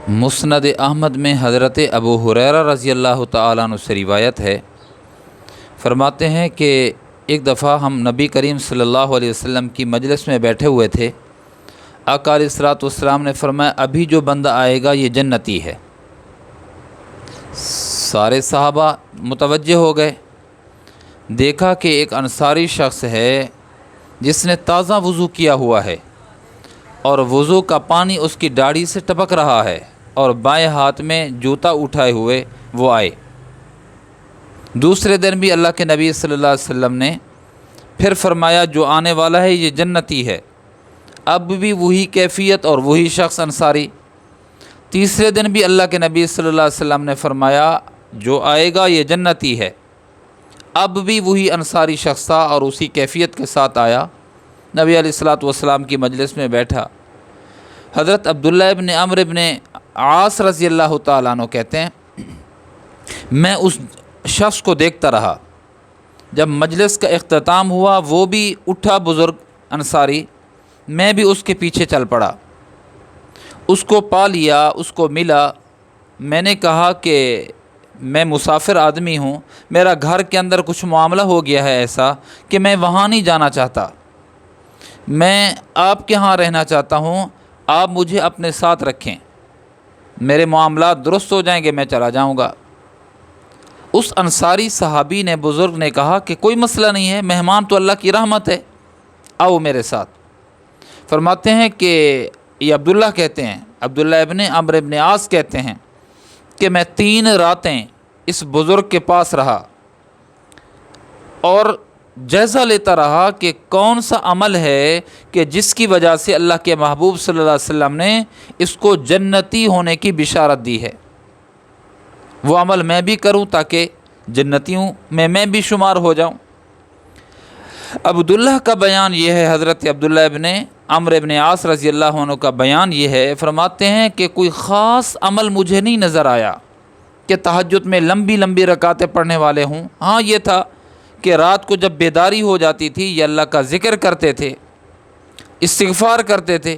مسند احمد میں حضرت ابو ہریرہ رضی اللہ تعالیٰ عنہ سے روایت ہے، فرماتے ہیں کہ ایک دفعہ ہم نبی کریم صلی اللہ علیہ وسلم کی مجلس میں بیٹھے ہوئے تھے۔ آقا علیہ الصلوۃ والسلام نے فرمایا ابھی جو بندہ آئے گا یہ جنتی ہے۔ سارے صحابہ متوجہ ہو گئے، دیکھا کہ ایک انصاری شخص ہے جس نے تازہ وضو کیا ہوا ہے اور وضو کا پانی اس کی داڑھی سے ٹپک رہا ہے اور بائیں ہاتھ میں جوتا اٹھائے ہوئے وہ آئے۔ دوسرے دن بھی اللہ کے نبی صلی اللہ علیہ وسلم نے پھر فرمایا جو آنے والا ہے یہ جنتی ہے۔ اب بھی وہی کیفیت اور وہی شخص انصاری۔ تیسرے دن بھی اللہ کے نبی صلی اللہ علیہ وسلم نے فرمایا جو آئے گا یہ جنتی ہے۔ اب بھی وہی انصاری شخص تھا اور اسی کیفیت کے ساتھ آیا، نبی علیہ الصلوۃ والسلام کی مجلس میں بیٹھا۔ حضرت عبداللہ ابن عمرو ابن عاص رضی اللہ تعالیٰ عنہ کہتے ہیں میں اس شخص کو دیکھتا رہا، جب مجلس کا اختتام ہوا وہ بھی اٹھا بزرگ انصاری، میں بھی اس کے پیچھے چل پڑا، اس کو پا لیا، اس کو ملا۔ میں نے کہا کہ میں مسافر آدمی ہوں، میرا گھر کے اندر کچھ معاملہ ہو گیا ہے ایسا کہ میں وہاں نہیں جانا چاہتا، میں آپ کے ہاں رہنا چاہتا ہوں، آپ مجھے اپنے ساتھ رکھیں، میرے معاملات درست ہو جائیں گے میں چلا جاؤں گا۔ اس انصاری صحابی نے، بزرگ نے کہا کہ کوئی مسئلہ نہیں ہے، مہمان تو اللہ کی رحمت ہے، آؤ میرے ساتھ۔ فرماتے ہیں کہ یہ عبداللہ کہتے ہیں، عبداللہ ابن عمرو ابن عاص کہتے ہیں کہ میں 3 راتیں اس بزرگ کے پاس رہا اور جائزہ لیتا رہا کہ کون سا عمل ہے کہ جس کی وجہ سے اللہ کے محبوب صلی اللہ علیہ وسلم نے اس کو جنتی ہونے کی بشارت دی ہے، وہ عمل میں بھی کروں تاکہ جنتیوں میں بھی شمار ہو جاؤں۔ عبداللہ کا بیان یہ ہے، حضرت عبداللہ ابن عمرو ابن عاص رضی اللہ عنہ کا بیان یہ ہے، فرماتے ہیں کہ کوئی خاص عمل مجھے نہیں نظر آیا کہ تہجد میں لمبی لمبی رکعتیں پڑھنے والے ہوں۔ ہاں یہ تھا کہ رات کو جب بیداری ہو جاتی تھی یہ اللہ کا ذکر کرتے تھے، استغفار کرتے تھے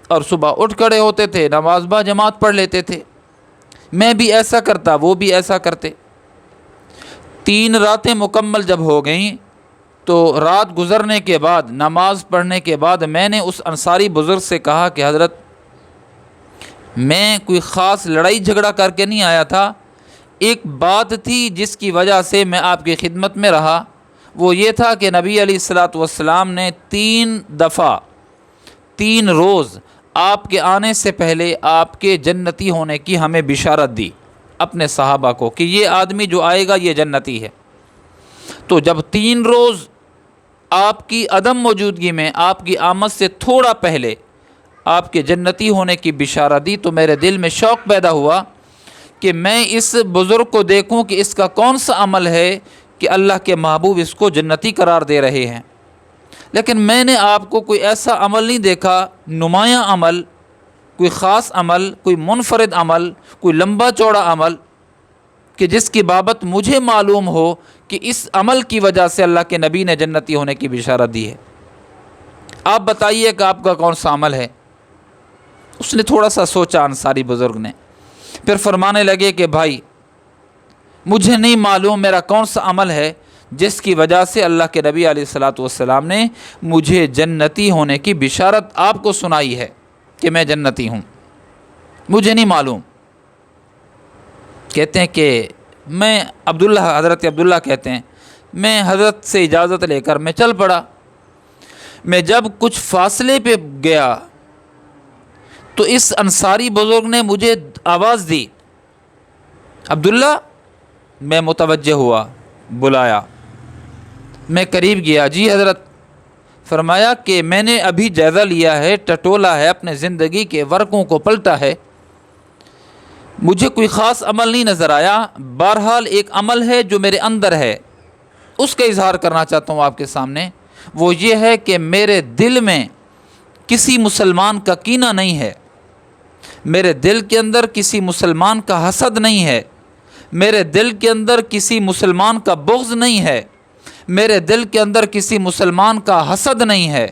اور صبح اٹھ کھڑے ہوتے تھے، نماز با جماعت پڑھ لیتے تھے۔ میں بھی ایسا کرتا، وہ بھی ایسا کرتے۔ 3 راتیں مکمل جب ہو گئیں تو رات گزرنے کے بعد، نماز پڑھنے کے بعد میں نے اس انصاری بزرگ سے کہا کہ حضرت میں کوئی خاص لڑائی جھگڑا کر کے نہیں آیا تھا، ایک بات تھی جس کی وجہ سے میں آپ کی خدمت میں رہا، وہ یہ تھا کہ نبی علیہ الصلوۃ والسلام نے 3 دفعہ 3 روز آپ کے آنے سے پہلے آپ کے جنتی ہونے کی ہمیں بشارت دی اپنے صحابہ کو کہ یہ آدمی جو آئے گا یہ جنتی ہے۔ تو جب 3 روز آپ کی عدم موجودگی میں، آپ کی آمد سے تھوڑا پہلے آپ کے جنتی ہونے کی بشارت دی تو میرے دل میں شوق پیدا ہوا کہ میں اس بزرگ کو دیکھوں کہ اس کا کون سا عمل ہے کہ اللہ کے محبوب اس کو جنتی قرار دے رہے ہیں۔ لیکن میں نے آپ کو کوئی ایسا عمل نہیں دیکھا، نمایاں عمل، کوئی خاص عمل، کوئی منفرد عمل، کوئی لمبا چوڑا عمل کہ جس کی بابت مجھے معلوم ہو کہ اس عمل کی وجہ سے اللہ کے نبی نے جنتی ہونے کی بشارت دی ہے۔ آپ بتائیے کہ آپ کا کون سا عمل ہے؟ اس نے تھوڑا سا سوچا انصاری بزرگ نے، پھر فرمانے لگے کہ بھائی مجھے نہیں معلوم میرا کون سا عمل ہے جس کی وجہ سے اللہ کے نبی علیہ الصلوۃ والسلام نے مجھے جنتی ہونے کی بشارت آپ کو سنائی ہے کہ میں جنتی ہوں، مجھے نہیں معلوم۔ کہتے ہیں کہ میں حضرت عبداللہ کہتے ہیں میں حضرت سے اجازت لے کر میں چل پڑا۔ میں جب کچھ فاصلے پہ گیا تو اس انصاری بزرگ نے مجھے آواز دی، عبداللہ۔ میں متوجہ ہوا، بلایا، میں قریب گیا، جی حضرت۔ فرمایا کہ میں نے ابھی جائزہ لیا ہے، ٹٹولا ہے، اپنے زندگی کے ورقوں کو پلٹا ہے، مجھے کوئی خاص عمل نہیں نظر آیا، بہرحال ایک عمل ہے جو میرے اندر ہے، اس کا اظہار کرنا چاہتا ہوں آپ کے سامنے۔ وہ یہ ہے کہ میرے دل میں کسی مسلمان کا کینہ نہیں ہے، میرے دل کے اندر کسی مسلمان کا حسد نہیں ہے، میرے دل کے اندر کسی مسلمان کا بغض نہیں ہے، میرے دل کے اندر کسی مسلمان کا حسد نہیں ہے،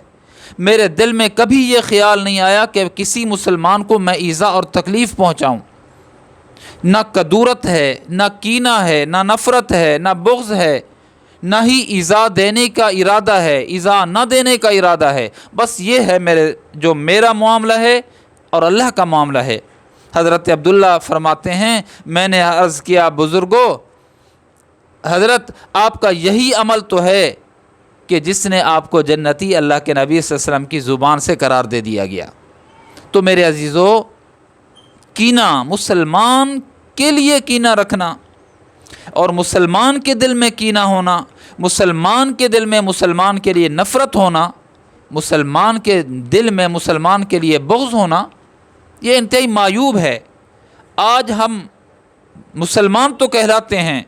میرے دل میں کبھی یہ خیال نہیں آیا کہ کسی مسلمان کو میں ایذا اور تکلیف پہنچاؤں۔ نہ کدورت ہے، نہ کینہ ہے، نہ نفرت ہے، نہ بغض ہے، نہ ہی ایذا دینے کا ارادہ ہے، ایذا نہ دینے کا ارادہ ہے۔ بس یہ ہے میرا معاملہ ہے اور اللہ کا معاملہ ہے۔ حضرت عبداللہ فرماتے ہیں میں نے عرض کیا بزرگوں، حضرت آپ کا یہی عمل تو ہے کہ جس نے آپ کو جنتی اللہ کے نبی صلی اللہ علیہ وسلم کی زبان سے قرار دے دیا گیا۔ تو میرے عزیزو، کینہ، مسلمان کے لیے کینہ رکھنا اور مسلمان کے دل میں کینہ ہونا، مسلمان کے دل میں مسلمان کے لیے نفرت ہونا، مسلمان کے دل میں مسلمان کے لیے بغض ہونا، یہ انتہائی معیوب ہے۔ آج ہم مسلمان تو کہلاتے ہیں،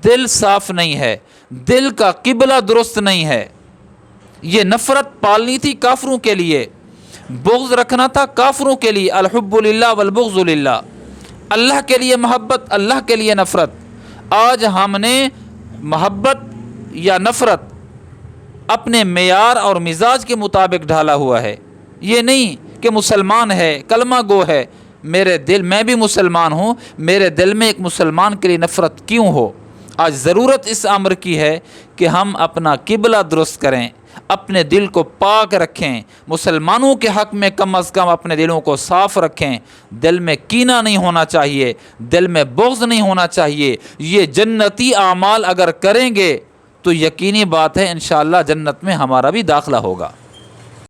دل صاف نہیں ہے، دل کا قبلہ درست نہیں ہے۔ یہ نفرت پالنی تھی کافروں کے لیے، بغض رکھنا تھا کافروں کے لیے، الحب للہ والبغض للہ، اللہ کے لیے محبت، اللہ کے لیے نفرت۔ آج ہم نے محبت یا نفرت اپنے معیار اور مزاج کے مطابق ڈھالا ہوا ہے۔ یہ نہیں کہ مسلمان ہے، کلمہ گو ہے، میں بھی مسلمان ہوں، میرے دل میں ایک مسلمان کے لیے نفرت کیوں ہو؟ آج ضرورت اس امر کی ہے کہ ہم اپنا قبلہ درست کریں، اپنے دل کو پاک رکھیں، مسلمانوں کے حق میں کم از کم اپنے دلوں کو صاف رکھیں۔ دل میں کینہ نہیں ہونا چاہیے، دل میں بغض نہیں ہونا چاہیے۔ یہ جنتی اعمال اگر کریں گے تو یقینی بات ہے انشاءاللہ جنت میں ہمارا بھی داخلہ ہوگا۔